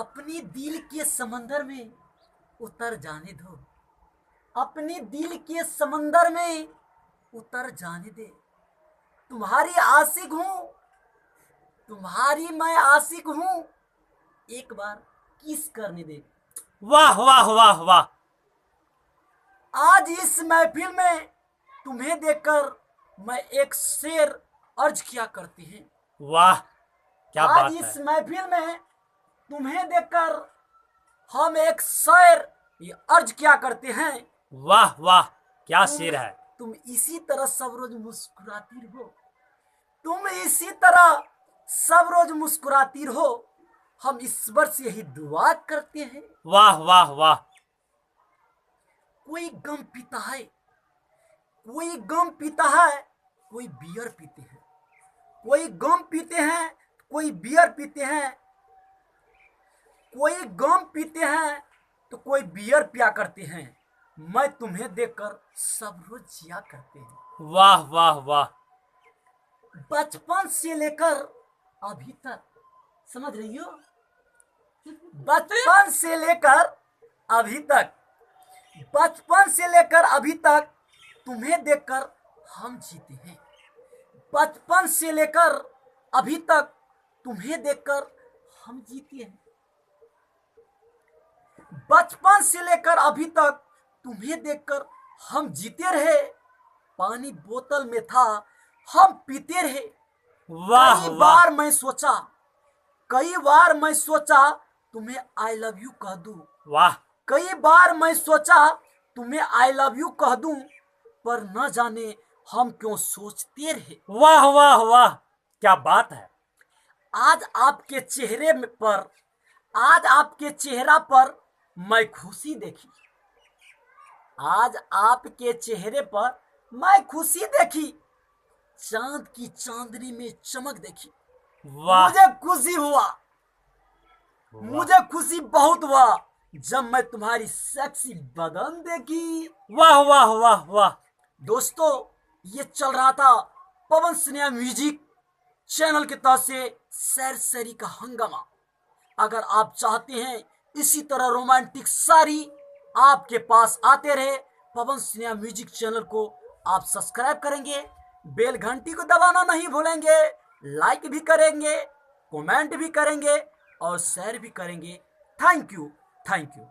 अपने दिल के समंदर में उतर जाने दो, अपने दिल के समंदर में उतर जाने दे। तुम्हारी आशिक हूं, तुम्हारी मैं आशिक हूं, एक बार किस करने दे। वाह वाह वाह वाह। आज इस महफिल में तुम्हें देखकर मैं एक शेर अर्ज किया करती है। वाह क्या आज बात इस है। महफिल में तुम्हें देखकर हम एक शेर ये अर्ज किया करते हैं। वाह वाह क्या तुम शेर है। तुम इसी तरह सब रोज मुस्कुराती रहो, तुम इसी तरह सब रोज मुस्कुराती रहो। हम ईश्वर से यही दुआ करते हैं। वाह वाह वाह। कोई गम पीता है, कोई गम पीता है, कोई बियर पीते हैं। कोई गम पीते हैं, कोई बियर पीते हैं। कोई गम पीते हैं तो कोई बियर पिया करते हैं। मैं तुम्हें देखकर सब रोज जिया करते हैं। वाह वाह वाह। बचपन से लेकर अभी तक, समझ रही हो, बचपन से लेकर अभी तक, बचपन से लेकर अभी तक तुम्हें देखकर हम जीते हैं। बचपन से लेकर अभी तक तुम्हें देखकर हम जीते हैं। बचपन से लेकर अभी तक तुम्हें देखकर हम जीते रहे। पानी बोतल में था, हम पीते रहे। वाह कई वाह बार मैं सोचा, कई बार मैं सोचा तुम्हें आई लव यू कह दूं। वाह। कई बार मैं सोचा तुम्हें आई लव यू कह दूं, पर न जाने हम क्यों सोचते रहे। वाह वाह वाह क्या बात है। आज आपके चेहरे पर, आज आपके चेहरा पर मैं खुशी देखी। आज आपके चेहरे पर मैं खुशी देखी। चांद की चांदनी में चमक देखी। वाह मुझे खुशी हुआ, मुझे खुशी बहुत हुआ जब मैं तुम्हारी सेक्सी बदन देखी। वाह वाह वाह वाह। दोस्तों, ये चल रहा था पवन सिन्हा म्यूजिक चैनल की तरफ से सैर सैरी का हंगामा। अगर आप चाहते हैं इसी तरह रोमांटिक सारी आपके पास आते रहे, पवन सिन्हा म्यूजिक चैनल को आप सब्सक्राइब करेंगे, बेल घंटी को दबाना नहीं भूलेंगे, लाइक भी करेंगे, कमेंट भी करेंगे और शेयर भी करेंगे। Thank you, thank you.